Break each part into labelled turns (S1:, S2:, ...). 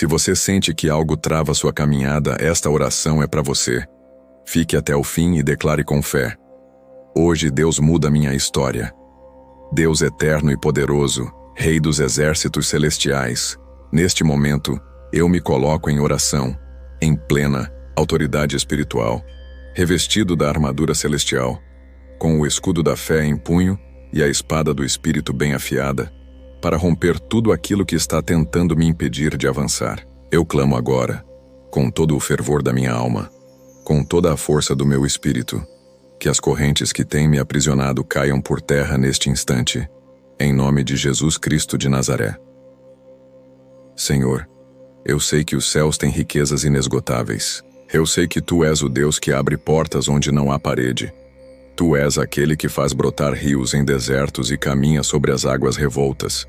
S1: Se você sente que algo trava sua caminhada, esta oração é para você. Fique até o fim e declare com fé: hoje Deus muda minha história. Deus eterno e poderoso, Rei dos exércitos celestiais, neste momento, eu me coloco em oração, em plena autoridade espiritual, revestido da armadura celestial, com o escudo da fé em punho e a espada do Espírito bem afiada, para romper tudo aquilo que está tentando me impedir de avançar. Eu clamo agora, com todo o fervor da minha alma, com toda a força do meu espírito, que as correntes que têm me aprisionado caiam por terra neste instante, em nome de Jesus Cristo de Nazaré. Senhor, eu sei que os céus têm riquezas inesgotáveis. Eu sei que Tu és o Deus que abre portas onde não há parede. Tu és aquele que faz brotar rios em desertos e caminha sobre as águas revoltas.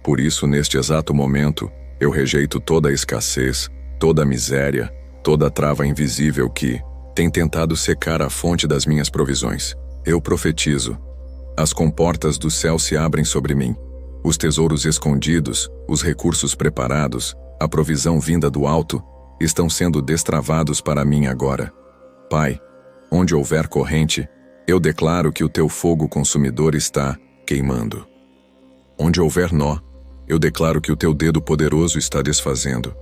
S1: Por isso, neste exato momento, eu rejeito toda a escassez, toda a miséria, toda a trava invisível que tem tentado secar a fonte das minhas provisões. Eu profetizo: as comportas do céu se abrem sobre mim. Os tesouros escondidos, os recursos preparados, a provisão vinda do alto, estão sendo destravados para mim agora. Pai, onde houver corrente, eu declaro que o Teu fogo consumidor está queimando. Onde houver nó, eu declaro que o Teu dedo poderoso está desfazendo.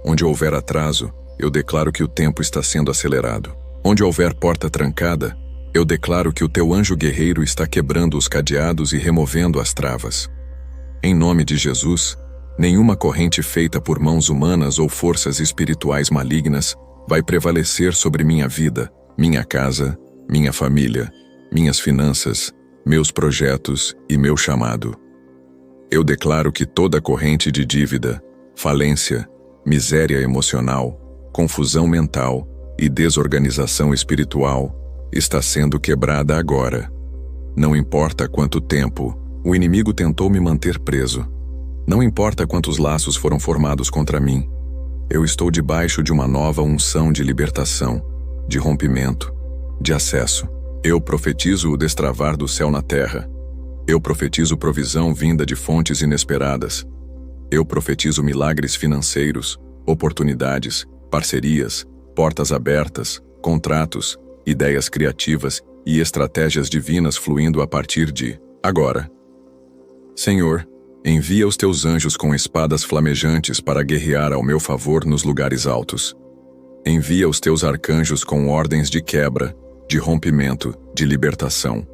S1: Onde houver atraso, eu declaro que o tempo está sendo acelerado. Onde houver porta trancada, eu declaro que o Teu anjo guerreiro está quebrando os cadeados e removendo as travas. Em nome de Jesus, nenhuma corrente feita por mãos humanas ou forças espirituais malignas vai prevalecer sobre minha vida, minha casa, minha família, minhas finanças, meus projetos e meu chamado. Eu declaro que toda corrente de dívida, falência, miséria emocional, confusão mental e desorganização espiritual está sendo quebrada agora. Não importa quanto tempo o inimigo tentou me manter preso. Não importa quantos laços foram formados contra mim. Eu estou debaixo de uma nova unção de libertação, de rompimento, de acesso. Eu profetizo o destravar do céu na terra. Eu profetizo provisão vinda de fontes inesperadas. Eu profetizo milagres financeiros, oportunidades, parcerias, portas abertas, contratos, ideias criativas e estratégias divinas fluindo a partir de agora. Senhor, envia os Teus anjos com espadas flamejantes para guerrear ao meu favor nos lugares altos. Envia os Teus arcanjos com ordens de quebra, de rompimento, de libertação.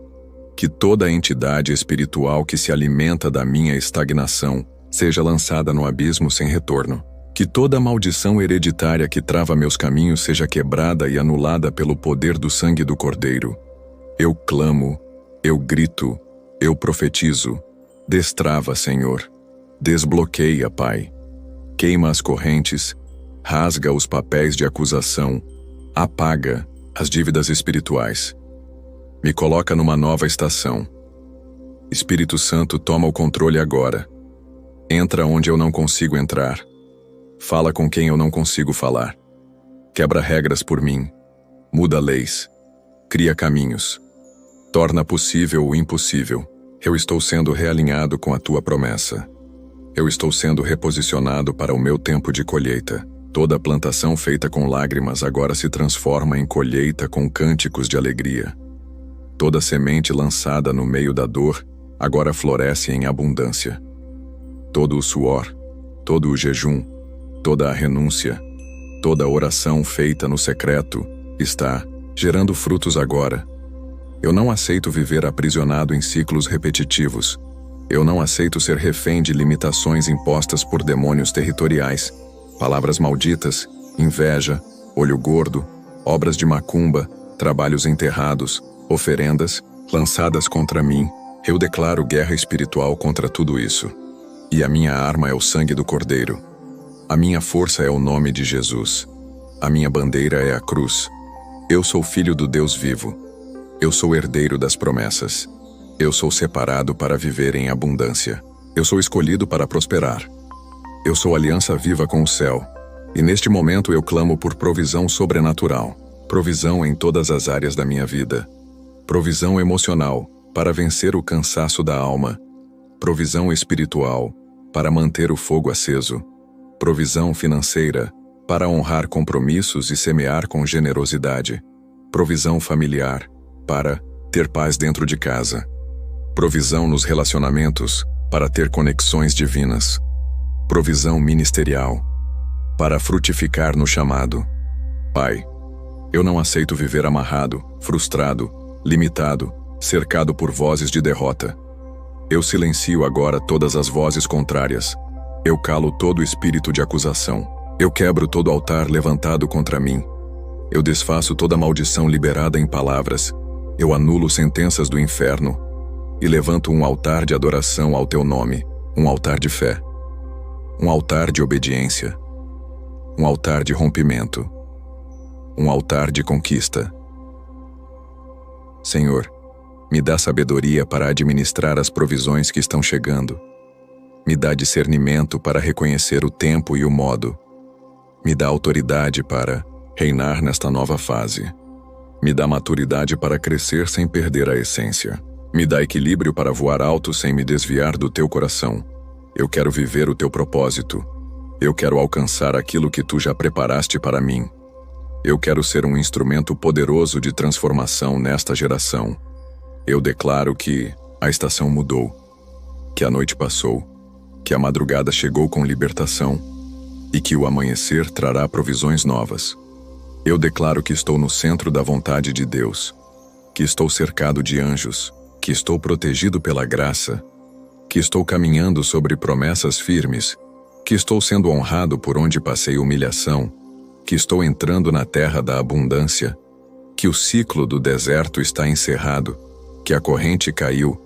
S1: Que toda entidade espiritual que se alimenta da minha estagnação seja lançada no abismo sem retorno. Que toda maldição hereditária que trava meus caminhos seja quebrada e anulada pelo poder do sangue do Cordeiro. Eu clamo, eu grito, eu profetizo. Destrava, Senhor. Desbloqueia, Pai. Queima as correntes, rasga os papéis de acusação, apaga as dívidas espirituais. Me coloca numa nova estação. Espírito Santo, toma o controle agora. Entra onde eu não consigo entrar. Fala com quem eu não consigo falar. Quebra regras por mim. Muda leis. Cria caminhos. Torna possível o impossível. Eu estou sendo realinhado com a Tua promessa. Eu estou sendo reposicionado para o meu tempo de colheita. Toda plantação feita com lágrimas agora se transforma em colheita com cânticos de alegria. Toda semente lançada no meio da dor agora floresce em abundância. Todo o suor, todo o jejum, toda a renúncia, toda a oração feita no secreto está gerando frutos agora. Eu não aceito viver aprisionado em ciclos repetitivos. Eu não aceito ser refém de limitações impostas por demônios territoriais, palavras malditas, inveja, olho gordo, obras de macumba, trabalhos enterrados, oferendas lançadas contra mim. Eu declaro guerra espiritual contra tudo isso. E a minha arma é o sangue do Cordeiro. A minha força é o nome de Jesus. A minha bandeira é a cruz. Eu sou filho do Deus vivo. Eu sou herdeiro das promessas. Eu sou separado para viver em abundância. Eu sou escolhido para prosperar. Eu sou aliança viva com o céu. E neste momento eu clamo por provisão sobrenatural. Provisão em todas as áreas da minha vida. Provisão emocional, para vencer o cansaço da alma. Provisão espiritual, para manter o fogo aceso. Provisão financeira, para honrar compromissos e semear com generosidade. Provisão familiar, para ter paz dentro de casa. Provisão nos relacionamentos, para ter conexões divinas. Provisão ministerial, para frutificar no chamado. Pai, eu não aceito viver amarrado, frustrado, limitado, cercado por vozes de derrota. Eu silencio agora todas as vozes contrárias. Eu calo todo espírito de acusação. Eu quebro todo altar levantado contra mim. Eu desfaço toda maldição liberada em palavras. Eu anulo sentenças do inferno e levanto um altar de adoração ao teu nome, um altar de fé, um altar de obediência, um altar de rompimento, um altar de conquista. Senhor, me dá sabedoria para administrar as provisões que estão chegando. Me dá discernimento para reconhecer o tempo e o modo. Me dá autoridade para reinar nesta nova fase. Me dá maturidade para crescer sem perder a essência. Me dá equilíbrio para voar alto sem me desviar do teu coração. Eu quero viver o teu propósito. Eu quero alcançar aquilo que tu já preparaste para mim. Eu quero ser um instrumento poderoso de transformação nesta geração. Eu declaro que a estação mudou, que a noite passou, que a madrugada chegou com libertação e que o amanhecer trará provisões novas. Eu declaro que estou no centro da vontade de Deus, que estou cercado de anjos, que estou protegido pela graça, que estou caminhando sobre promessas firmes, que estou sendo honrado por onde passei humilhação, que estou entrando na terra da abundância, que o ciclo do deserto está encerrado, que a corrente caiu,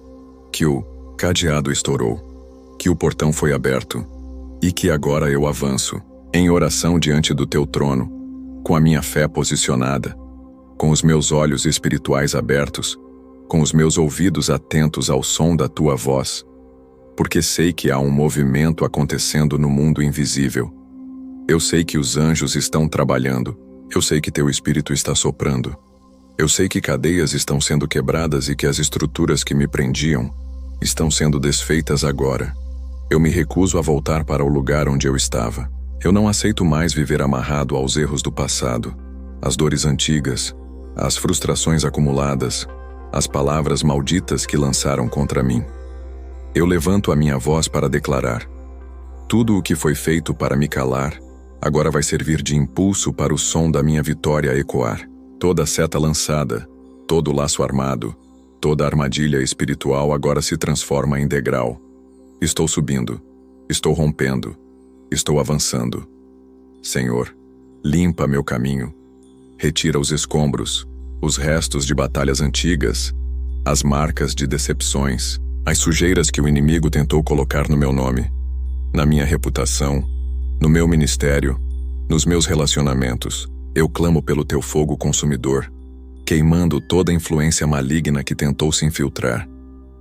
S1: que o cadeado estourou, que o portão foi aberto, e que agora eu avanço, em oração diante do teu trono, com a minha fé posicionada, com os meus olhos espirituais abertos, com os meus ouvidos atentos ao som da tua voz, porque sei que há um movimento acontecendo no mundo invisível. Eu sei que os anjos estão trabalhando, eu sei que teu espírito está soprando. Eu sei que cadeias estão sendo quebradas e que as estruturas que me prendiam estão sendo desfeitas agora. Eu me recuso a voltar para o lugar onde eu estava. Eu não aceito mais viver amarrado aos erros do passado, às dores antigas, às frustrações acumuladas, às palavras malditas que lançaram contra mim. Eu levanto a minha voz para declarar: tudo o que foi feito para me calar, agora vai servir de impulso para o som da minha vitória ecoar. Toda seta lançada, todo laço armado, toda armadilha espiritual agora se transforma em degrau. Estou subindo, estou rompendo, estou avançando. Senhor, limpa meu caminho, retira os escombros, os restos de batalhas antigas, as marcas de decepções, as sujeiras que o inimigo tentou colocar no meu nome, na minha reputação, no meu ministério, nos meus relacionamentos. Eu clamo pelo teu fogo consumidor, queimando toda influência maligna que tentou se infiltrar.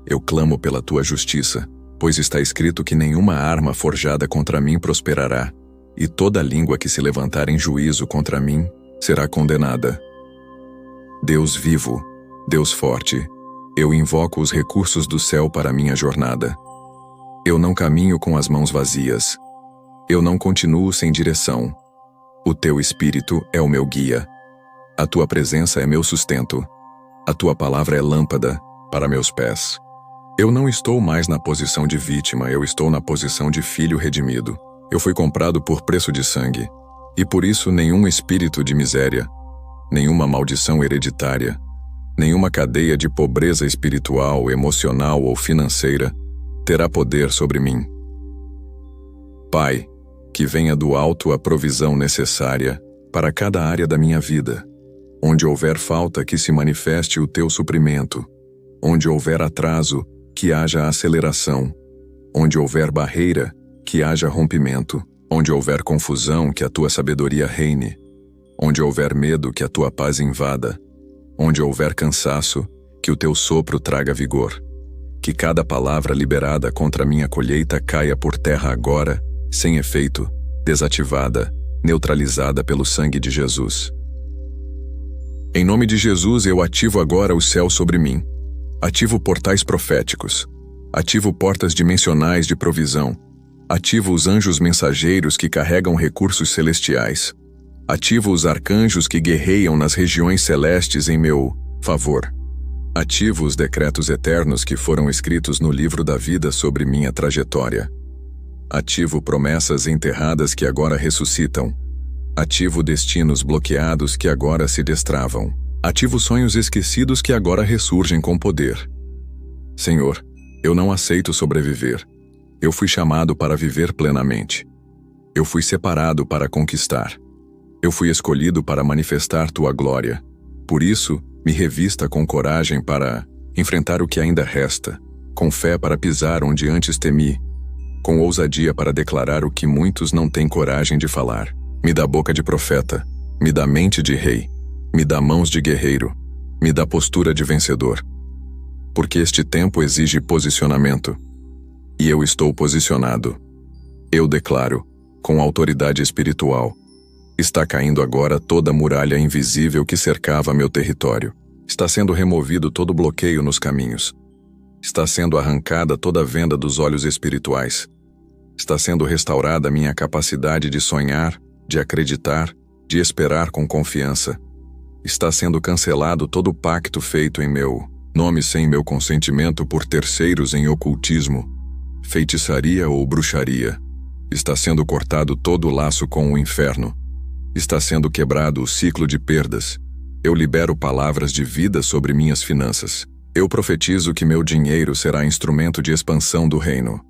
S1: Eu clamo pela tua justiça, pois está escrito que nenhuma arma forjada contra mim prosperará, e toda língua que se levantar em juízo contra mim será condenada. Deus vivo, Deus forte, eu invoco os recursos do céu para minha jornada. Eu não caminho com as mãos vazias. Eu não continuo sem direção. O teu Espírito é o meu guia. A tua presença é meu sustento. A tua palavra é lâmpada para meus pés. Eu não estou mais na posição de vítima, eu estou na posição de filho redimido. Eu fui comprado por preço de sangue, e por isso nenhum espírito de miséria, nenhuma maldição hereditária, nenhuma cadeia de pobreza espiritual, emocional ou financeira terá poder sobre mim. Pai, que venha do alto a provisão necessária para cada área da minha vida. Onde houver falta, que se manifeste o teu suprimento. Onde houver atraso, que haja aceleração. Onde houver barreira, que haja rompimento. Onde houver confusão, que a tua sabedoria reine. Onde houver medo, que a tua paz invada. Onde houver cansaço, que o teu sopro traga vigor. Que cada palavra liberada contra minha colheita caia por terra agora, sem efeito, desativada, neutralizada pelo sangue de Jesus. Em nome de Jesus eu ativo agora o céu sobre mim. Ativo portais proféticos. Ativo portas dimensionais de provisão. Ativo os anjos mensageiros que carregam recursos celestiais. Ativo os arcanjos que guerreiam nas regiões celestes em meu favor. Ativo os decretos eternos que foram escritos no livro da vida sobre minha trajetória. Ativo promessas enterradas que agora ressuscitam. Ativo destinos bloqueados que agora se destravam. Ativo sonhos esquecidos que agora ressurgem com poder. Senhor, eu não aceito sobreviver. Eu fui chamado para viver plenamente. Eu fui separado para conquistar. Eu fui escolhido para manifestar tua glória. Por isso, me revista com coragem para enfrentar o que ainda resta, com fé para pisar onde antes temi, com ousadia para declarar o que muitos não têm coragem de falar. Me dá boca de profeta, me dá mente de rei, me dá mãos de guerreiro, me dá postura de vencedor. Porque este tempo exige posicionamento. E eu estou posicionado. Eu declaro, com autoridade espiritual, está caindo agora toda a muralha invisível que cercava meu território. Está sendo removido todo bloqueio nos caminhos. Está sendo arrancada toda a venda dos olhos espirituais. Está sendo restaurada minha capacidade de sonhar, de acreditar, de esperar com confiança. Está sendo cancelado todo o pacto feito em meu nome sem meu consentimento por terceiros em ocultismo, feitiçaria ou bruxaria. Está sendo cortado todo o laço com o inferno. Está sendo quebrado o ciclo de perdas. Eu libero palavras de vida sobre minhas finanças. Eu profetizo que meu dinheiro será instrumento de expansão do reino.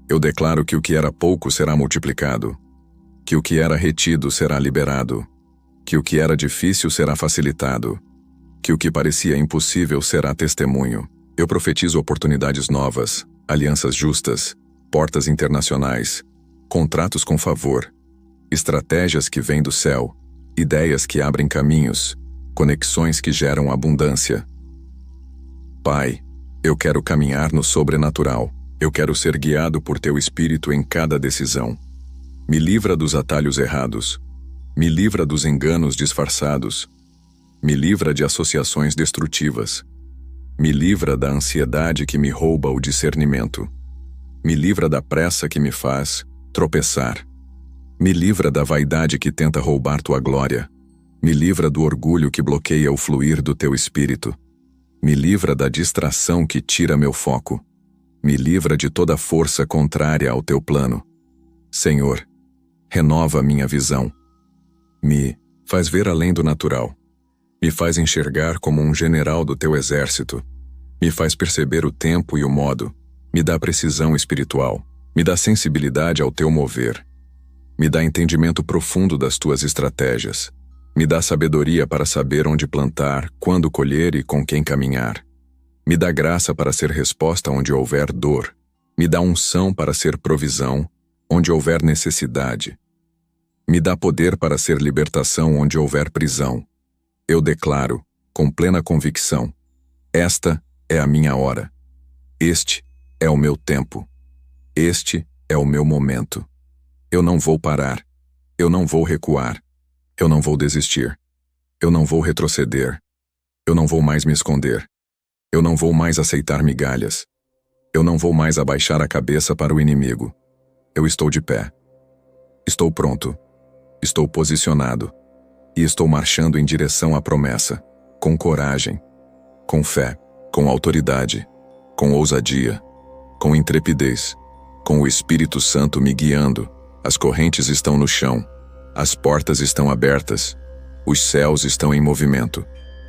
S1: Eu declaro que o que era pouco será multiplicado, que o que era retido será liberado, que o que era difícil será facilitado, que o que parecia impossível será testemunho. Eu profetizo oportunidades novas, alianças justas, portas internacionais, contratos com favor, estratégias que vêm do céu, ideias que abrem caminhos, conexões que geram abundância. Pai, eu quero caminhar no sobrenatural. Eu quero ser guiado por teu Espírito em cada decisão. Me livra dos atalhos errados. Me livra dos enganos disfarçados. Me livra de associações destrutivas. Me livra da ansiedade que me rouba o discernimento. Me livra da pressa que me faz tropeçar. Me livra da vaidade que tenta roubar tua glória. Me livra do orgulho que bloqueia o fluir do teu Espírito. Me livra da distração que tira meu foco. Me livra de toda força contrária ao teu plano. Senhor, renova minha visão. Me faz ver além do natural. Me faz enxergar como um general do teu exército. Me faz perceber o tempo e o modo. Me dá precisão espiritual. Me dá sensibilidade ao teu mover. Me dá entendimento profundo das tuas estratégias. Me dá sabedoria para saber onde plantar, quando colher e com quem caminhar. Me dá graça para ser resposta onde houver dor. Me dá unção para ser provisão, onde houver necessidade. Me dá poder para ser libertação onde houver prisão. Eu declaro, com plena convicção, esta é a minha hora. Este é o meu tempo. Este é o meu momento. Eu não vou parar. Eu não vou recuar. Eu não vou desistir. Eu não vou retroceder. Eu não vou mais me esconder. Eu não vou mais aceitar migalhas. Eu não vou mais abaixar a cabeça para o inimigo. Eu estou de pé. Estou pronto. Estou posicionado. E estou marchando em direção à promessa, com coragem, com fé, com autoridade, com ousadia, com intrepidez, com o Espírito Santo me guiando. As correntes estão no chão. As portas estão abertas. Os céus estão em movimento.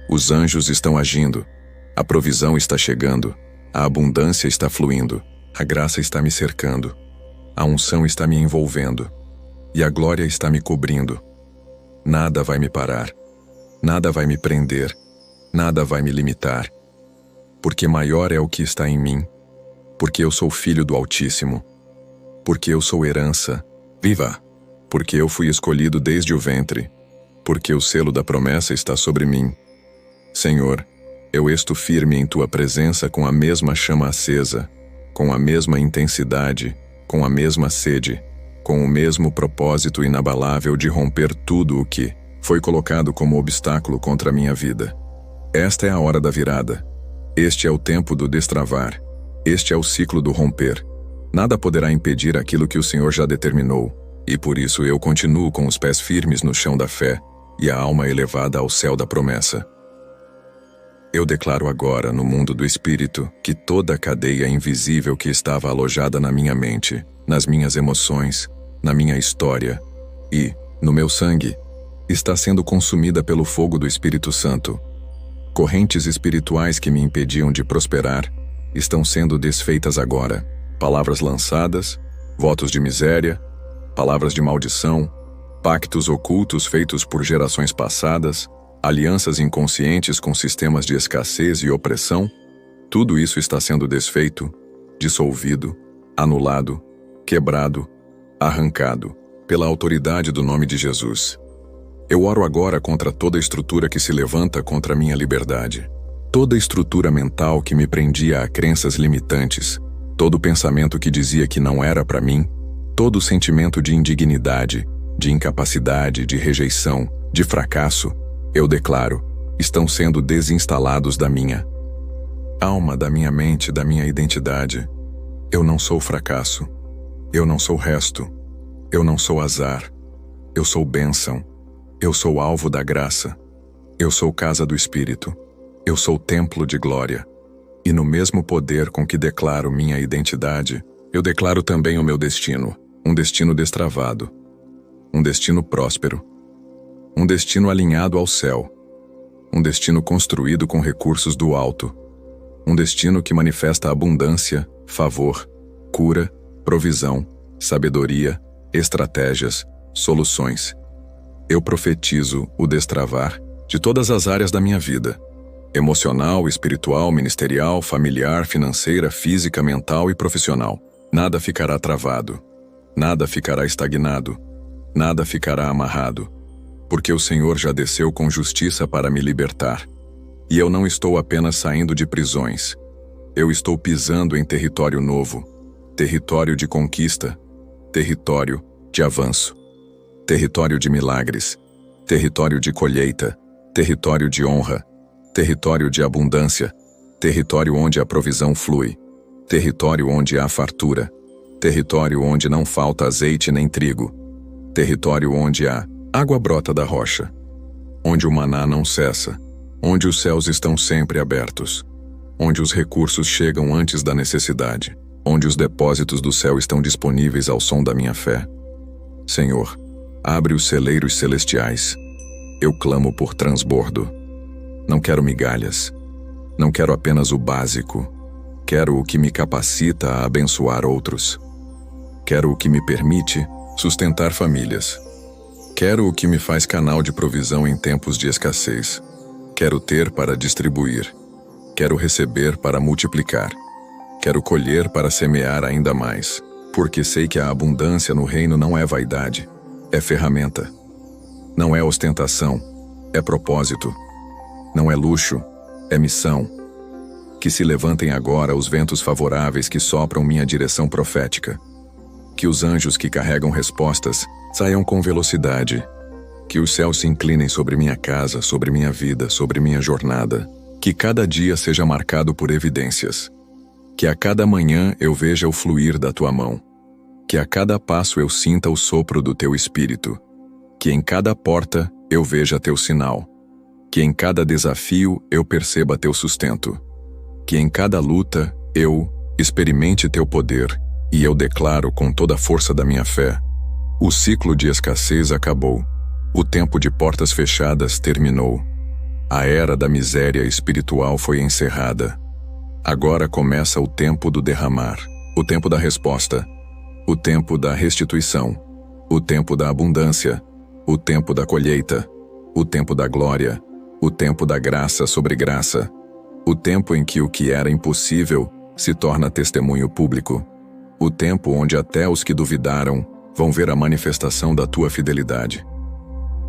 S1: Os anjos estão agindo. A provisão está chegando. A abundância está fluindo. A graça está me cercando. A unção está me envolvendo. E a glória está me cobrindo. Nada vai me parar. Nada vai me prender. Nada vai me limitar. Porque maior é o que está em mim. Porque eu sou filho do Altíssimo. Porque eu sou herança viva. Porque eu fui escolhido desde o ventre. Porque o selo da promessa está sobre mim. Senhor, eu estou firme em tua presença com a mesma chama acesa, com a mesma intensidade, com a mesma sede, com o mesmo propósito inabalável de romper tudo o que foi colocado como obstáculo contra a minha vida. Esta é a hora da virada. Este é o tempo do destravar. Este é o ciclo do romper. Nada poderá impedir aquilo que o Senhor já determinou, e por isso eu continuo com os pés firmes no chão da fé e a alma elevada ao céu da promessa. Eu declaro agora, no mundo do Espírito, que toda a cadeia invisível que estava alojada na minha mente, nas minhas emoções, na minha história e, no meu sangue, está sendo consumida pelo fogo do Espírito Santo. Correntes espirituais que me impediam de prosperar estão sendo desfeitas agora. Palavras lançadas, votos de miséria, palavras de maldição, pactos ocultos feitos por gerações passadas, alianças inconscientes com sistemas de escassez e opressão, tudo isso está sendo desfeito, dissolvido, anulado, quebrado, arrancado, pela autoridade do nome de Jesus. Eu oro agora contra toda estrutura que se levanta contra a minha liberdade. Toda estrutura mental que me prendia a crenças limitantes, todo pensamento que dizia que não era para mim, todo sentimento de indignidade, de incapacidade, de rejeição, de fracasso, eu declaro, estão sendo desinstalados da minha alma, da minha mente, da minha identidade. Eu não sou fracasso. Eu não sou resto. Eu não sou azar. Eu sou bênção. Eu sou alvo da graça. Eu sou casa do Espírito. Eu sou templo de glória. E no mesmo poder com que declaro minha identidade, eu declaro também o meu destino, um destino destravado, um destino próspero, um destino alinhado ao céu, um destino construído com recursos do alto, um destino que manifesta abundância, favor, cura, provisão, sabedoria, estratégias, soluções. Eu profetizo o destravar de todas as áreas da minha vida: emocional, espiritual, ministerial, familiar, financeira, física, mental e profissional. Nada ficará travado, nada ficará estagnado, nada ficará amarrado, porque o Senhor já desceu com justiça para me libertar. E eu não estou apenas saindo de prisões. Eu estou pisando em território novo, território de conquista, território de avanço, território de milagres, território de colheita, território de honra, território de abundância, território onde a provisão flui, território onde há fartura, território onde não falta azeite nem trigo, território onde a água brota da rocha, onde o maná não cessa, onde os céus estão sempre abertos, onde os recursos chegam antes da necessidade, onde os depósitos do céu estão disponíveis ao som da minha fé. Senhor, abre os celeiros celestiais. Eu clamo por transbordo. Não quero migalhas. Não quero apenas o básico. Quero o que me capacita a abençoar outros. Quero o que me permite sustentar famílias. Quero o que me faz canal de provisão em tempos de escassez. Quero ter para distribuir. Quero receber para multiplicar. Quero colher para semear ainda mais, porque sei que a abundância no reino não é vaidade, é ferramenta. Não é ostentação, é propósito. Não é luxo, é missão. Que se levantem agora os ventos favoráveis que sopram minha direção profética. Que os anjos que carregam respostas saiam com velocidade. Que os céus se inclinem sobre minha casa, sobre minha vida, sobre minha jornada. Que cada dia seja marcado por evidências. Que a cada manhã eu veja o fluir da tua mão. Que a cada passo eu sinta o sopro do teu espírito. Que em cada porta eu veja teu sinal. Que em cada desafio eu perceba teu sustento. Que em cada luta eu experimente teu poder, e eu declaro com toda a força da minha fé: o ciclo de escassez acabou. O tempo de portas fechadas terminou. A era da miséria espiritual foi encerrada. Agora começa o tempo do derramar, o tempo da resposta, o tempo da restituição, o tempo da abundância, o tempo da colheita, o tempo da glória, o tempo da graça sobre graça, o tempo em que o que era impossível se torna testemunho público, o tempo onde até os que duvidaram vão ver a manifestação da tua fidelidade.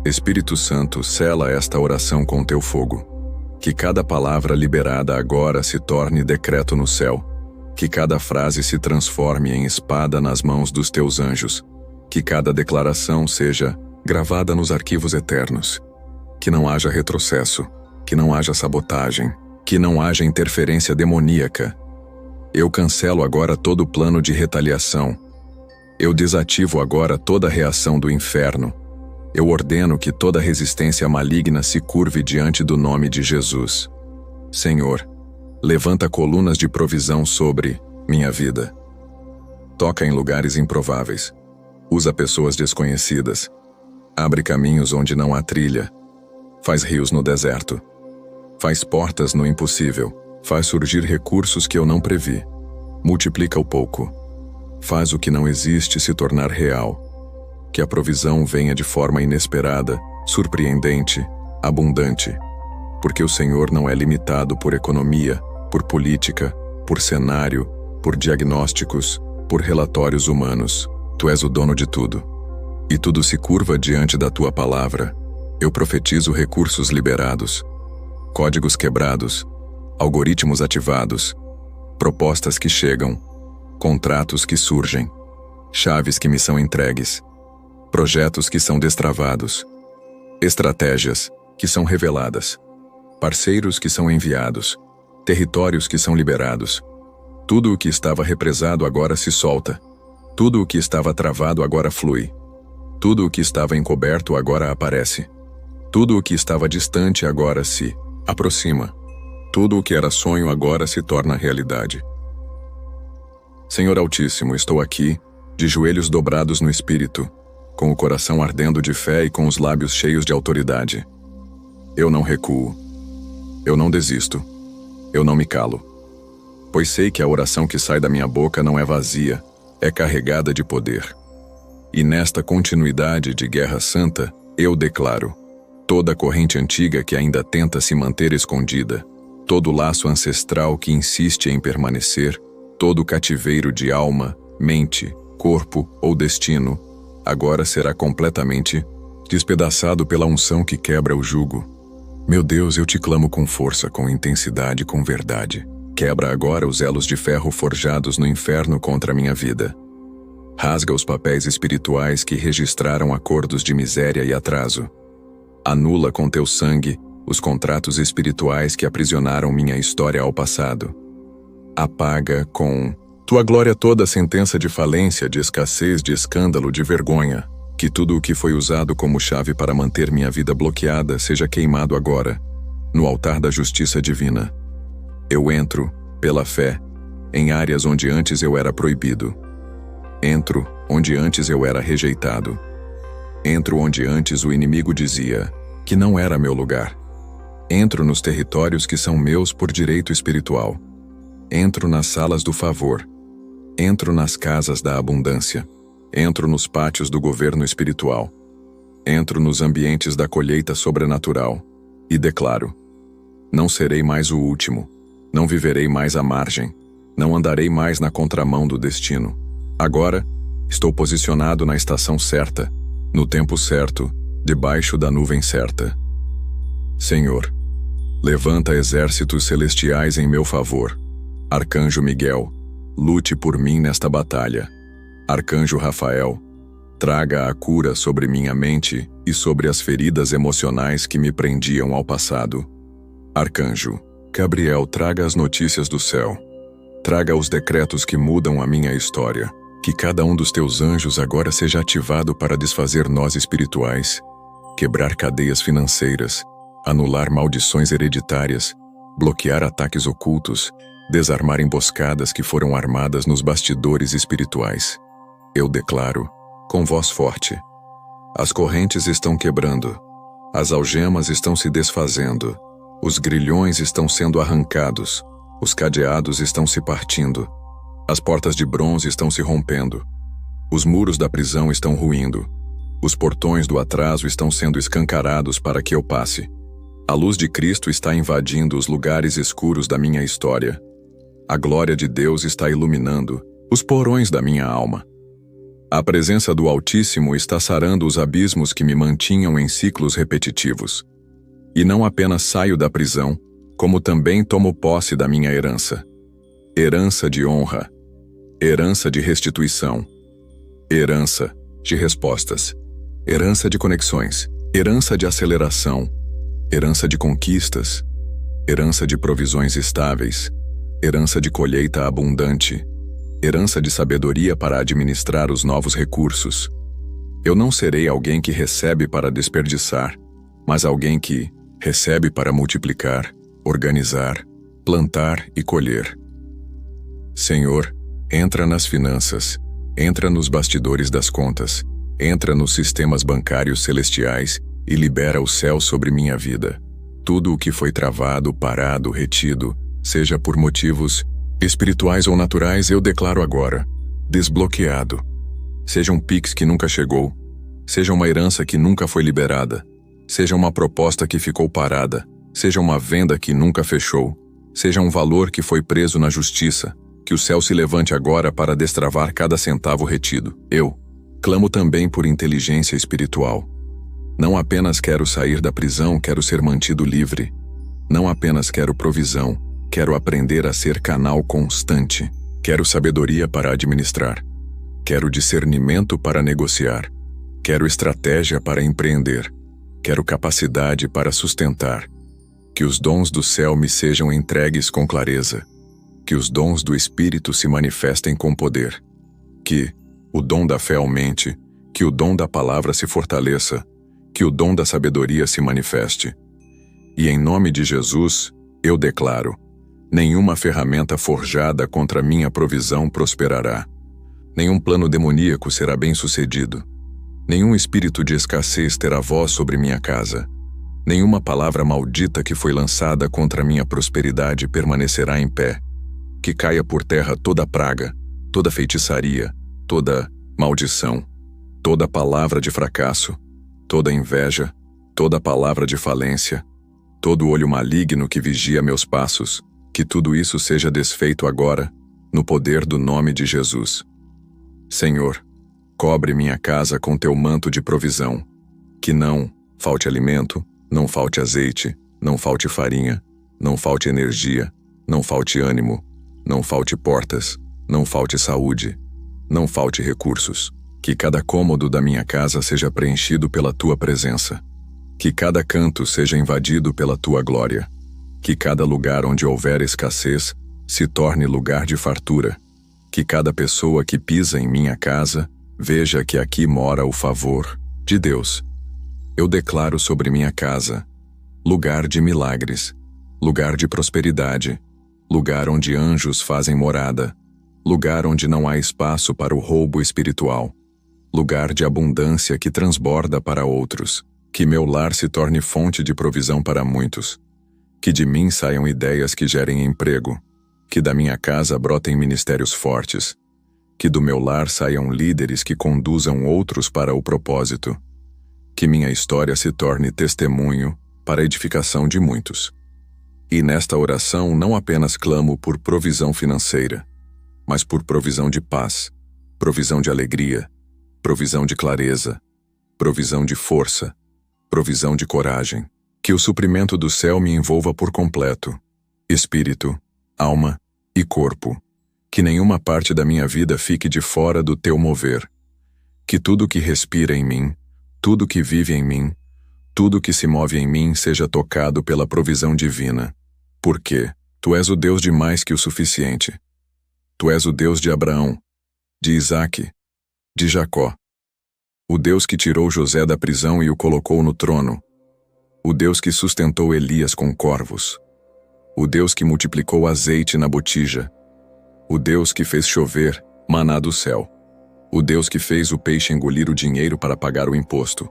S1: Espírito Santo, sela esta oração com teu fogo. Que cada palavra liberada agora se torne decreto no céu. Que cada frase se transforme em espada nas mãos dos teus anjos. Que cada declaração seja gravada nos arquivos eternos. Que não haja retrocesso. Que não haja sabotagem. Que não haja interferência demoníaca. Eu cancelo agora todo plano de retaliação. Eu desativo agora toda reação do inferno. Eu ordeno que toda resistência maligna se curve diante do nome de Jesus. Senhor, levanta colunas de provisão sobre minha vida. Toca em lugares improváveis. Usa pessoas desconhecidas. Abre caminhos onde não há trilha. Faz rios no deserto. Faz portas no impossível. Faz surgir recursos que eu não previ. Multiplica o pouco. Faz o que não existe se tornar real. Que a provisão venha de forma inesperada, surpreendente, abundante. Porque o Senhor não é limitado por economia, por política, por cenário, por diagnósticos, por relatórios humanos. Tu és o dono de tudo. E tudo se curva diante da tua palavra. Eu profetizo recursos liberados, códigos quebrados, algoritmos ativados, propostas que chegam, contratos que surgem, chaves que me são entregues, projetos que são destravados, estratégias que são reveladas, parceiros que são enviados, territórios que são liberados. Tudo o que estava represado agora se solta. Tudo o que estava travado agora flui. Tudo o que estava encoberto agora aparece. Tudo o que estava distante agora se aproxima. Tudo o que era sonho agora se torna realidade. Senhor Altíssimo, estou aqui, de joelhos dobrados no Espírito, com o coração ardendo de fé e com os lábios cheios de autoridade. Eu não recuo. Eu não desisto. Eu não me calo. Pois sei que a oração que sai da minha boca não é vazia, é carregada de poder. E nesta continuidade de guerra santa, eu declaro: toda corrente antiga que ainda tenta se manter escondida, todo laço ancestral que insiste em permanecer, todo cativeiro de alma, mente, corpo ou destino, agora será completamente despedaçado pela unção que quebra o jugo. Meu Deus, eu te clamo com força, com intensidade, com verdade. Quebra agora os elos de ferro forjados no inferno contra a minha vida. Rasga os papéis espirituais que registraram acordos de miséria e atraso. Anula com teu sangue os contratos espirituais que aprisionaram minha história ao passado. Apaga com tua glória toda a sentença de falência, de escassez, de escândalo, de vergonha. Que tudo o que foi usado como chave para manter minha vida bloqueada seja queimado agora, no altar da justiça divina. Eu entro, pela fé, em áreas onde antes eu era proibido. Entro onde antes eu era rejeitado. Entro onde antes o inimigo dizia que não era meu lugar. Entro nos territórios que são meus por direito espiritual. Entro nas salas do favor. Entro nas casas da abundância. Entro nos pátios do governo espiritual. Entro nos ambientes da colheita sobrenatural. E declaro: não serei mais o último. Não viverei mais à margem. Não andarei mais na contramão do destino. Agora, estou posicionado na estação certa, no tempo certo, debaixo da nuvem certa. Senhor, levanta exércitos celestiais em meu favor. Arcanjo Miguel, lute por mim nesta batalha. Arcanjo Rafael, traga a cura sobre minha mente e sobre as feridas emocionais que me prendiam ao passado. Arcanjo Gabriel, traga as notícias do céu. Traga os decretos que mudam a minha história. Que cada um dos teus anjos agora seja ativado para desfazer nós espirituais, quebrar cadeias financeiras, anular maldições hereditárias, bloquear ataques ocultos, desarmar emboscadas que foram armadas nos bastidores espirituais. Eu declaro, com voz forte: as correntes estão quebrando, as algemas estão se desfazendo, os grilhões estão sendo arrancados, os cadeados estão se partindo, as portas de bronze estão se rompendo, os muros da prisão estão ruindo, os portões do atraso estão sendo escancarados para que eu passe. A luz de Cristo está invadindo os lugares escuros da minha história. A glória de Deus está iluminando os porões da minha alma. A presença do Altíssimo está sarando os abismos que me mantinham em ciclos repetitivos. E não apenas saio da prisão, como também tomo posse da minha herança. Herança de honra, herança de restituição, herança de respostas, herança de conexões, herança de aceleração, herança de conquistas, herança de provisões estáveis, herança de colheita abundante, herança de sabedoria para administrar os novos recursos. Eu não serei alguém que recebe para desperdiçar, mas alguém que recebe para multiplicar, organizar, plantar e colher. Senhor, entra nas finanças, entra nos bastidores das contas, entra nos sistemas bancários celestiais e libera o céu sobre minha vida. Tudo o que foi travado, parado, retido, seja por motivos espirituais ou naturais, eu declaro agora, desbloqueado. Seja um Pix que nunca chegou, seja uma herança que nunca foi liberada, seja uma proposta que ficou parada, seja uma venda que nunca fechou, seja um valor que foi preso na justiça, que o céu se levante agora para destravar cada centavo retido. Eu clamo também por inteligência espiritual. Não apenas quero sair da prisão, quero ser mantido livre. Não apenas quero provisão, quero aprender a ser canal constante. Quero sabedoria para administrar. Quero discernimento para negociar. Quero estratégia para empreender. Quero capacidade para sustentar. Que os dons do céu me sejam entregues com clareza. Que os dons do Espírito se manifestem com poder. Que o dom da fé aumente. Que o dom da palavra se fortaleça. Que o dom da sabedoria se manifeste. E em nome de Jesus, eu declaro: nenhuma ferramenta forjada contra minha provisão prosperará. Nenhum plano demoníaco será bem-sucedido. Nenhum espírito de escassez terá voz sobre minha casa. Nenhuma palavra maldita que foi lançada contra minha prosperidade permanecerá em pé. Que caia por terra toda praga, toda feitiçaria, toda maldição, toda palavra de fracasso, toda inveja, toda palavra de falência, todo olho maligno que vigia meus passos, que tudo isso seja desfeito agora, no poder do nome de Jesus. Senhor, cobre minha casa com teu manto de provisão, que não falte alimento, não falte azeite, não falte farinha, não falte energia, não falte ânimo, não falte portas, não falte saúde, não falte recursos. Que cada cômodo da minha casa seja preenchido pela tua presença. Que cada canto seja invadido pela tua glória. Que cada lugar onde houver escassez se torne lugar de fartura. Que cada pessoa que pisa em minha casa veja que aqui mora o favor de Deus. Eu declaro sobre minha casa lugar de milagres, lugar de prosperidade, lugar onde anjos fazem morada, lugar onde não há espaço para o roubo espiritual, lugar de abundância que transborda para outros. Que meu lar se torne fonte de provisão para muitos. Que de mim saiam ideias que gerem emprego. Que da minha casa brotem ministérios fortes. Que do meu lar saiam líderes que conduzam outros para o propósito. Que minha história se torne testemunho para a edificação de muitos. E nesta oração não apenas clamo por provisão financeira, mas por provisão de paz, provisão de alegria, provisão de clareza, provisão de força, provisão de coragem. Que o suprimento do céu me envolva por completo, espírito, alma e corpo. Que nenhuma parte da minha vida fique de fora do teu mover. Que tudo que respira em mim, tudo que vive em mim, tudo que se move em mim seja tocado pela provisão divina. Porque tu és o Deus de mais que o suficiente. Tu és o Deus de Abraão, de Isaque, de Jacó. O Deus que tirou José da prisão e o colocou no trono. O Deus que sustentou Elias com corvos. O Deus que multiplicou azeite na botija. O Deus que fez chover maná do céu. O Deus que fez o peixe engolir o dinheiro para pagar o imposto.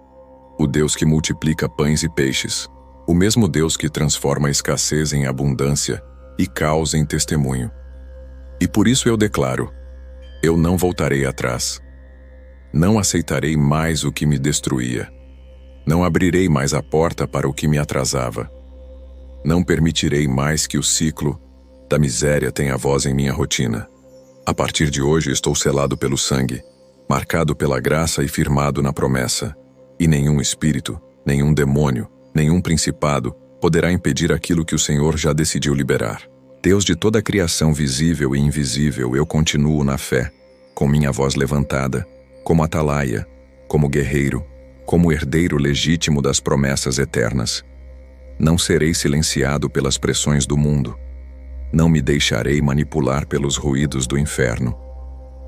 S1: O Deus que multiplica pães e peixes. O mesmo Deus que transforma a escassez em abundância e caos em testemunho. E por isso eu declaro: eu não voltarei atrás. Não aceitarei mais o que me destruía. Não abrirei mais a porta para o que me atrasava. Não permitirei mais que o ciclo da miséria tenha voz em minha rotina. A partir de hoje estou selado pelo sangue, marcado pela graça e firmado na promessa. E nenhum espírito, nenhum demônio, nenhum principado poderá impedir aquilo que o Senhor já decidiu liberar. Deus de toda a criação visível e invisível, eu continuo na fé, com minha voz levantada, como atalaia, como guerreiro, como herdeiro legítimo das promessas eternas. Não serei silenciado pelas pressões do mundo. Não me deixarei manipular pelos ruídos do inferno.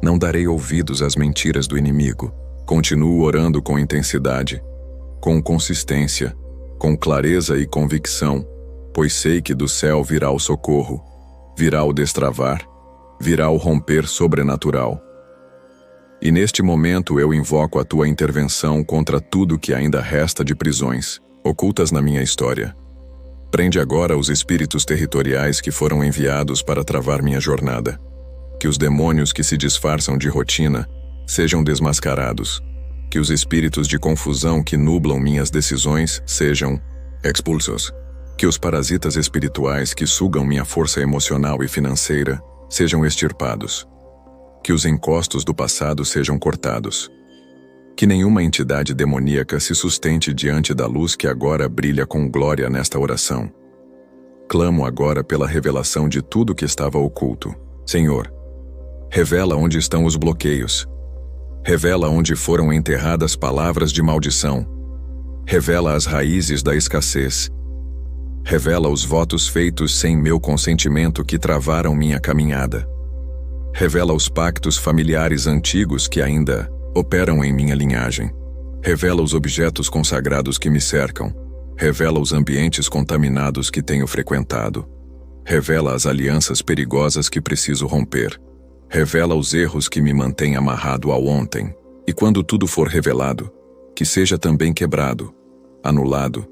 S1: Não darei ouvidos às mentiras do inimigo. Continuo orando com intensidade, com consistência, com clareza e convicção, pois sei que do céu virá o socorro, virá o destravar, virá o romper sobrenatural. E neste momento eu invoco a tua intervenção contra tudo que ainda resta de prisões, ocultas na minha história. Prende agora os espíritos territoriais que foram enviados para travar minha jornada. Que os demônios que se disfarçam de rotina sejam desmascarados. Que os espíritos de confusão que nublam minhas decisões sejam expulsos. Que os parasitas espirituais que sugam minha força emocional e financeira sejam extirpados. Que os encostos do passado sejam cortados. Que nenhuma entidade demoníaca se sustente diante da luz que agora brilha com glória nesta oração. Clamo agora pela revelação de tudo que estava oculto. Senhor, revela onde estão os bloqueios. Revela onde foram enterradas palavras de maldição. Revela as raízes da escassez. Revela os votos feitos sem meu consentimento que travaram minha caminhada. Revela os pactos familiares antigos que ainda operam em minha linhagem. Revela os objetos consagrados que me cercam. Revela os ambientes contaminados que tenho frequentado. Revela as alianças perigosas que preciso romper. Revela os erros que me mantêm amarrado ao ontem. E quando tudo for revelado, que seja também quebrado, anulado,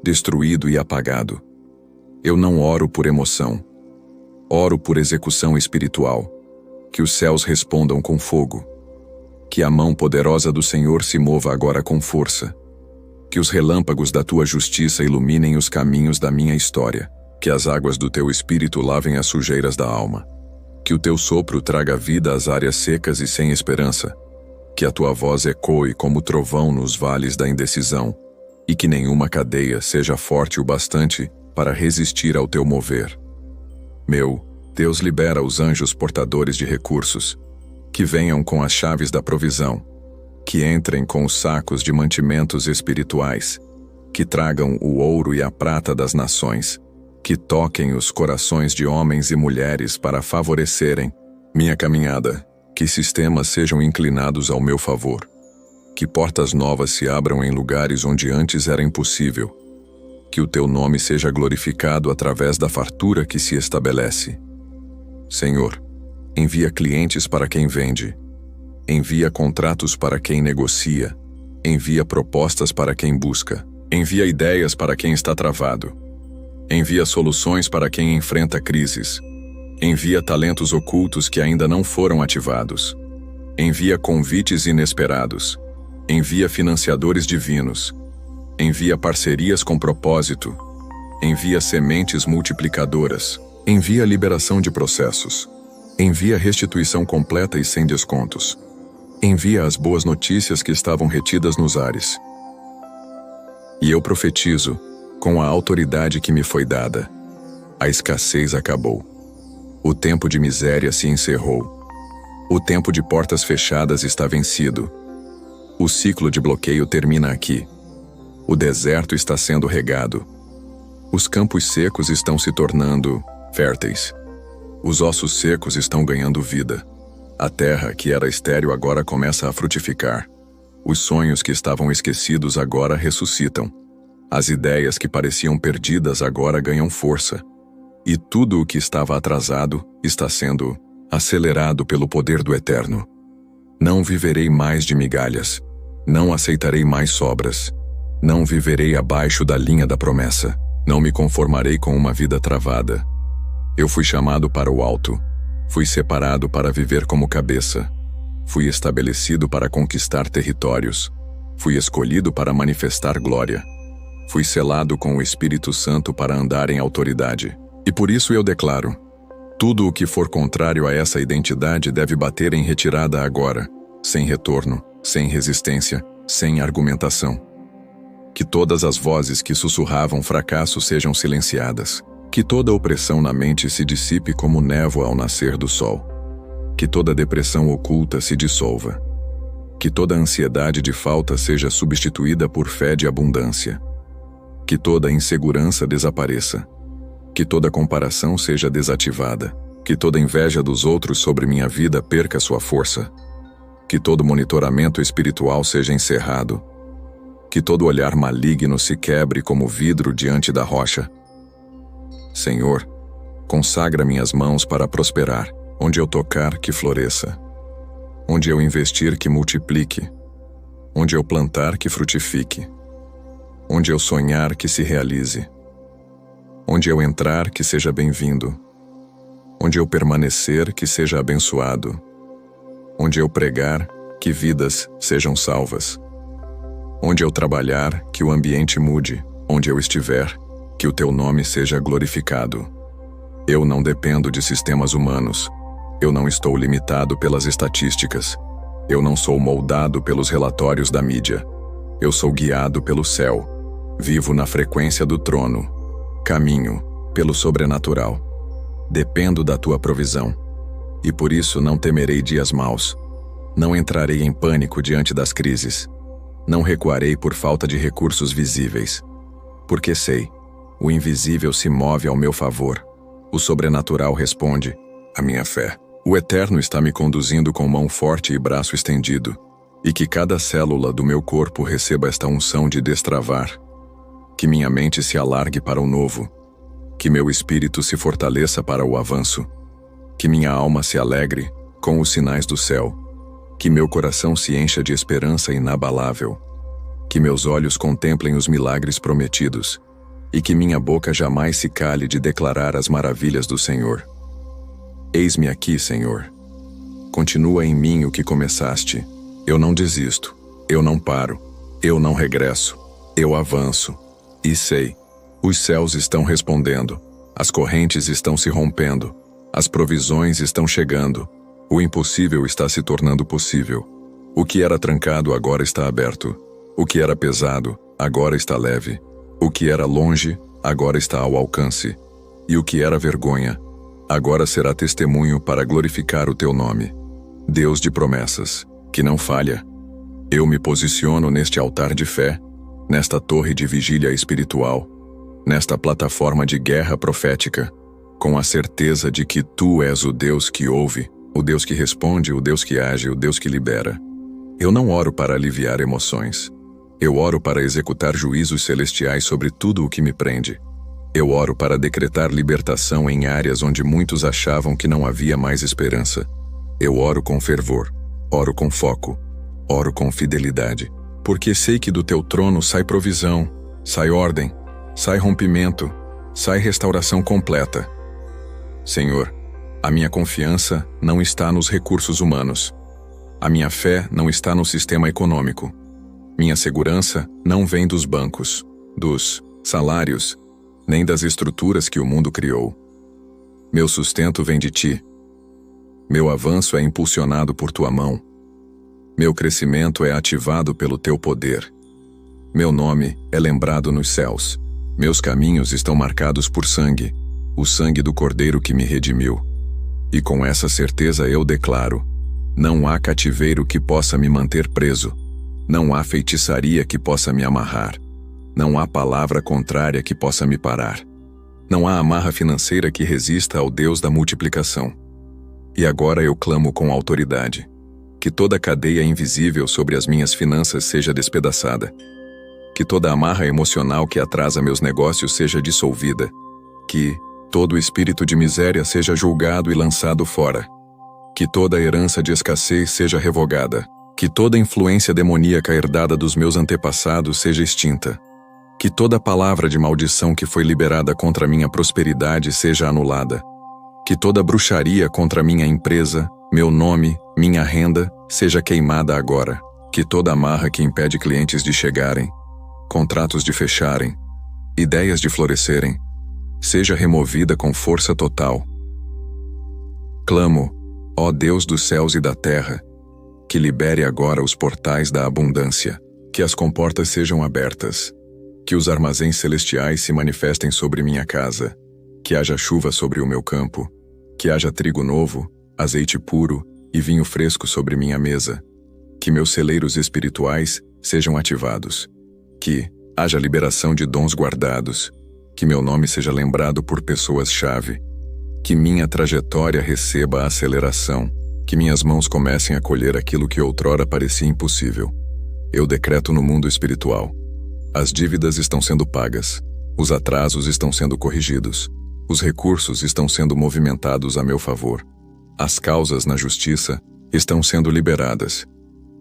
S1: destruído e apagado. Eu não oro por emoção. Oro por execução espiritual. Que os céus respondam com fogo. Que a mão poderosa do Senhor se mova agora com força. Que os relâmpagos da tua justiça iluminem os caminhos da minha história. Que as águas do teu espírito lavem as sujeiras da alma. Que o teu sopro traga vida às áreas secas e sem esperança. Que a tua voz ecoe como trovão nos vales da indecisão. E que nenhuma cadeia seja forte o bastante para resistir ao teu mover. Meu Deus, libera os anjos portadores de recursos. Que venham com as chaves da provisão. Que entrem com os sacos de mantimentos espirituais. Que tragam o ouro e a prata das nações. Que toquem os corações de homens e mulheres para favorecerem minha caminhada. Que sistemas sejam inclinados ao meu favor. Que portas novas se abram em lugares onde antes era impossível. Que o teu nome seja glorificado através da fartura que se estabelece. Senhor, envia clientes para quem vende. Envia contratos para quem negocia. Envia propostas para quem busca. Envia ideias para quem está travado. Envia soluções para quem enfrenta crises. Envia talentos ocultos que ainda não foram ativados. Envia convites inesperados. Envia financiadores divinos. Envia parcerias com propósito. Envia sementes multiplicadoras. Envia liberação de processos. Envia restituição completa e sem descontos. Envia as boas notícias que estavam retidas nos ares. E eu profetizo, com a autoridade que me foi dada: a escassez acabou. O tempo de miséria se encerrou. O tempo de portas fechadas está vencido. O ciclo de bloqueio termina aqui. O deserto está sendo regado. Os campos secos estão se tornando férteis. Os ossos secos estão ganhando vida. A terra, que era estéril, agora começa a frutificar. Os sonhos que estavam esquecidos agora ressuscitam. As ideias que pareciam perdidas agora ganham força. E tudo o que estava atrasado está sendo acelerado pelo poder do Eterno. Não viverei mais de migalhas. Não aceitarei mais sobras. Não viverei abaixo da linha da promessa. Não me conformarei com uma vida travada. Eu fui chamado para o alto. Fui separado para viver como cabeça. Fui estabelecido para conquistar territórios. Fui escolhido para manifestar glória. Fui selado com o Espírito Santo para andar em autoridade. E por isso eu declaro: tudo o que for contrário a essa identidade deve bater em retirada agora, sem retorno, sem resistência, sem argumentação. Que todas as vozes que sussurravam fracasso sejam silenciadas. Que toda opressão na mente se dissipe como névoa ao nascer do sol. Que toda depressão oculta se dissolva. Que toda ansiedade de falta seja substituída por fé de abundância. Que toda insegurança desapareça. Que toda comparação seja desativada. Que toda inveja dos outros sobre minha vida perca sua força. Que todo monitoramento espiritual seja encerrado. Que todo olhar maligno se quebre como vidro diante da rocha. Senhor, consagra minhas mãos para prosperar. Onde eu tocar, que floresça. Onde eu investir, que multiplique. Onde eu plantar, que frutifique. Onde eu sonhar, que se realize. Onde eu entrar, que seja bem-vindo. Onde eu permanecer, que seja abençoado. Onde eu pregar, que vidas sejam salvas. Onde eu trabalhar, que o ambiente mude. Onde eu estiver, que o teu nome seja glorificado. Eu não dependo de sistemas humanos. Eu não estou limitado pelas estatísticas. Eu não sou moldado pelos relatórios da mídia. Eu sou guiado pelo céu. Vivo na frequência do trono. Caminho pelo sobrenatural. Dependo da tua provisão. E por isso não temerei dias maus. Não entrarei em pânico diante das crises. Não recuarei por falta de recursos visíveis. Porque sei, o invisível se move ao meu favor. O sobrenatural responde à minha fé. O Eterno está me conduzindo com mão forte e braço estendido, e que cada célula do meu corpo receba esta unção de destravar. Que minha mente se alargue para o novo. Que meu espírito se fortaleça para o avanço. Que minha alma se alegre com os sinais do céu. Que meu coração se encha de esperança inabalável. Que meus olhos contemplem os milagres prometidos. E que minha boca jamais se cale de declarar as maravilhas do Senhor. Eis-me aqui, Senhor. Continua em mim o que começaste. Eu não desisto. Eu não paro. Eu não regresso. Eu avanço. E sei, os céus estão respondendo. As correntes estão se rompendo. As provisões estão chegando. O impossível está se tornando possível. O que era trancado agora está aberto. O que era pesado, agora está leve. O que era longe, agora está ao alcance. E o que era vergonha, agora será testemunho para glorificar o teu nome. Deus de promessas, que não falha. Eu me posiciono neste altar de fé, nesta torre de vigília espiritual, nesta plataforma de guerra profética, com a certeza de que tu és o Deus que ouve, o Deus que responde, o Deus que age, o Deus que libera. Eu não oro para aliviar emoções. Eu oro para executar juízos celestiais sobre tudo o que me prende. Eu oro para decretar libertação em áreas onde muitos achavam que não havia mais esperança. Eu oro com fervor, oro com foco, oro com fidelidade, porque sei que do teu trono sai provisão, sai ordem, sai rompimento, sai restauração completa. Senhor, a minha confiança não está nos recursos humanos. A minha fé não está no sistema econômico. Minha segurança não vem dos bancos, dos salários, nem das estruturas que o mundo criou. Meu sustento vem de ti. Meu avanço é impulsionado por tua mão. Meu crescimento é ativado pelo teu poder. Meu nome é lembrado nos céus. Meus caminhos estão marcados por sangue, o sangue do Cordeiro que me redimiu. E com essa certeza eu declaro: não há cativeiro que possa me manter preso. Não há feitiçaria que possa me amarrar. Não há palavra contrária que possa me parar. Não há amarra financeira que resista ao Deus da multiplicação. E agora eu clamo com autoridade: que toda cadeia invisível sobre as minhas finanças seja despedaçada. Que toda amarra emocional que atrasa meus negócios seja dissolvida. Que todo espírito de miséria seja julgado e lançado fora. Que toda herança de escassez seja revogada. Que toda influência demoníaca herdada dos meus antepassados seja extinta. Que toda palavra de maldição que foi liberada contra minha prosperidade seja anulada. Que toda bruxaria contra minha empresa, meu nome, minha renda, seja queimada agora. Que toda amarra que impede clientes de chegarem, contratos de fecharem, ideias de florescerem, seja removida com força total. Clamo, ó Deus dos céus e da terra, que libere agora os portais da abundância, que as comportas sejam abertas, que os armazéns celestiais se manifestem sobre minha casa, que haja chuva sobre o meu campo, que haja trigo novo, azeite puro e vinho fresco sobre minha mesa, que meus celeiros espirituais sejam ativados, que haja liberação de dons guardados, Que meu nome seja lembrado por pessoas-chave. Que minha trajetória receba aceleração. Que minhas mãos comecem a colher aquilo que outrora parecia impossível. Eu decreto no mundo espiritual. As dívidas estão sendo pagas. Os atrasos estão sendo corrigidos. Os recursos estão sendo movimentados a meu favor. As causas na justiça estão sendo liberadas.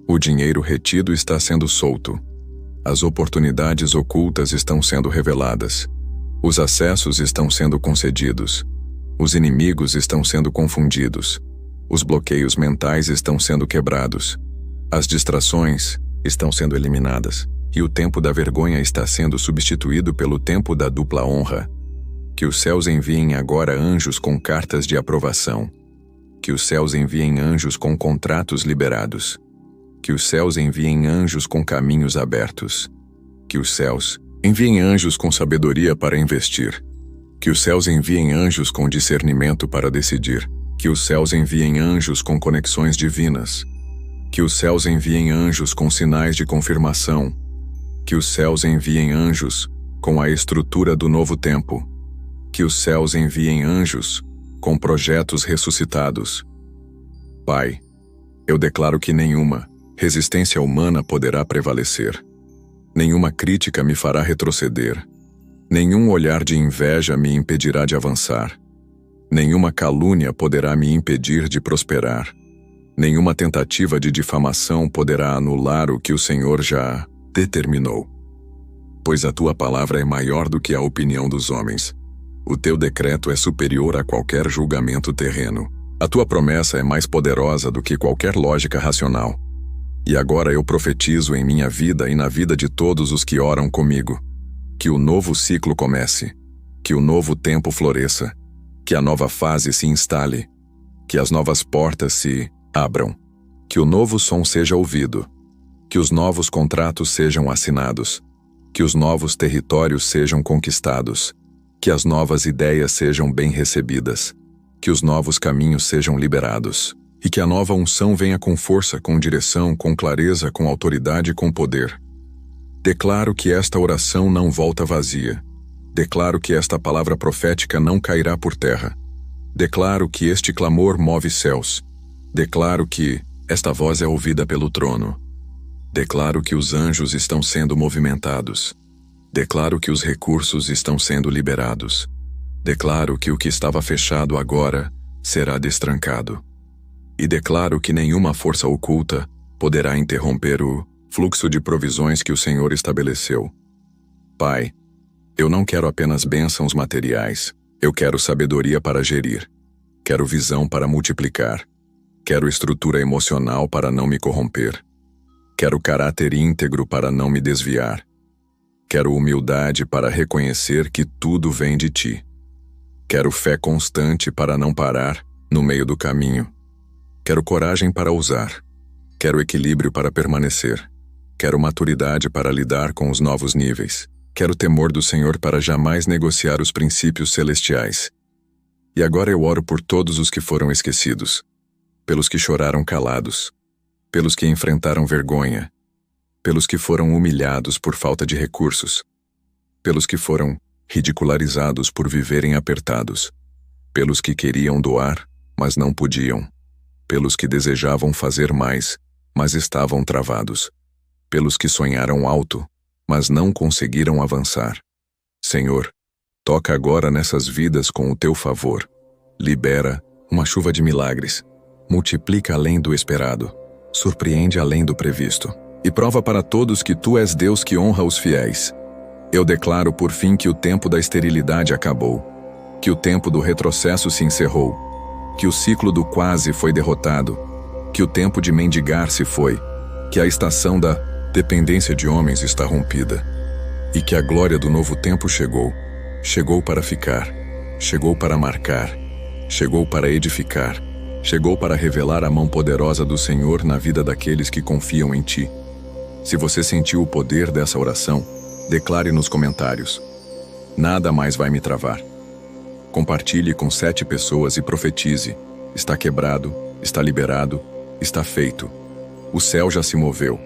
S1: O dinheiro retido está sendo solto. As oportunidades ocultas estão sendo reveladas. Os acessos estão sendo concedidos. Os inimigos estão sendo confundidos. Os bloqueios mentais estão sendo quebrados. As distrações estão sendo eliminadas. E o tempo da vergonha está sendo substituído pelo tempo da dupla honra. Que os céus enviem agora anjos com cartas de aprovação. Que os céus enviem anjos com contratos liberados. Que os céus enviem anjos com caminhos abertos. Que os céus enviem anjos com sabedoria para investir. Que os céus enviem anjos com discernimento para decidir. Que os céus enviem anjos com conexões divinas. Que os céus enviem anjos com sinais de confirmação. Que os céus enviem anjos com a estrutura do novo tempo. Que os céus enviem anjos com projetos ressuscitados. Pai, eu declaro que nenhuma resistência humana poderá prevalecer. Nenhuma crítica me fará retroceder. Nenhum olhar de inveja me impedirá de avançar. Nenhuma calúnia poderá me impedir de prosperar. Nenhuma tentativa de difamação poderá anular o que o Senhor já determinou. Pois a tua palavra é maior do que a opinião dos homens. O teu decreto é superior a qualquer julgamento terreno. A tua promessa é mais poderosa do que qualquer lógica racional. E agora eu profetizo em minha vida e na vida de todos os que oram comigo. Que o novo ciclo comece. Que o novo tempo floresça. Que a nova fase se instale. Que as novas portas se abram. Que o novo som seja ouvido. Que os novos contratos sejam assinados. Que os novos territórios sejam conquistados. Que as novas ideias sejam bem recebidas. Que os novos caminhos sejam liberados. E que a nova unção venha com força, com direção, com clareza, com autoridade e com poder. Declaro que esta oração não volta vazia. Declaro que esta palavra profética não cairá por terra. Declaro que este clamor move céus. Declaro que esta voz é ouvida pelo trono. Declaro que os anjos estão sendo movimentados. Declaro que os recursos estão sendo liberados. Declaro que o que estava fechado agora será destrancado. E declaro que nenhuma força oculta poderá interromper o fluxo de provisões que o Senhor estabeleceu. Pai, eu não quero apenas bênçãos materiais. Eu quero sabedoria para gerir. Quero visão para multiplicar. Quero estrutura emocional para não me corromper. Quero caráter íntegro para não me desviar. Quero humildade para reconhecer que tudo vem de ti. Quero fé constante para não parar no meio do caminho. Quero coragem para ousar. Quero equilíbrio para permanecer. Quero maturidade para lidar com os novos níveis. Quero temor do Senhor para jamais negociar os princípios celestiais. E agora eu oro por todos os que foram esquecidos, pelos que choraram calados, pelos que enfrentaram vergonha, pelos que foram humilhados por falta de recursos, pelos que foram ridicularizados por viverem apertados, pelos que queriam doar, mas não podiam, pelos que desejavam fazer mais, mas estavam travados, pelos que sonharam alto, mas não conseguiram avançar. Senhor, toca agora nessas vidas com o teu favor. Libera uma chuva de milagres. Multiplica além do esperado. Surpreende além do previsto. E prova para todos que tu és Deus que honra os fiéis. Eu declaro por fim que o tempo da esterilidade acabou. Que o tempo do retrocesso se encerrou. Que o ciclo do quase foi derrotado. Que o tempo de mendigar se foi. Que a estação da dependência de homens está rompida. E que a glória do novo tempo chegou. Chegou para ficar. Chegou para marcar. Chegou para edificar. Chegou para revelar a mão poderosa do Senhor na vida daqueles que confiam em ti. Se você sentiu o poder dessa oração, declare nos comentários. Nada mais vai me travar. Compartilhe com 7 pessoas e profetize. Está quebrado, está liberado, está feito. O céu já se moveu.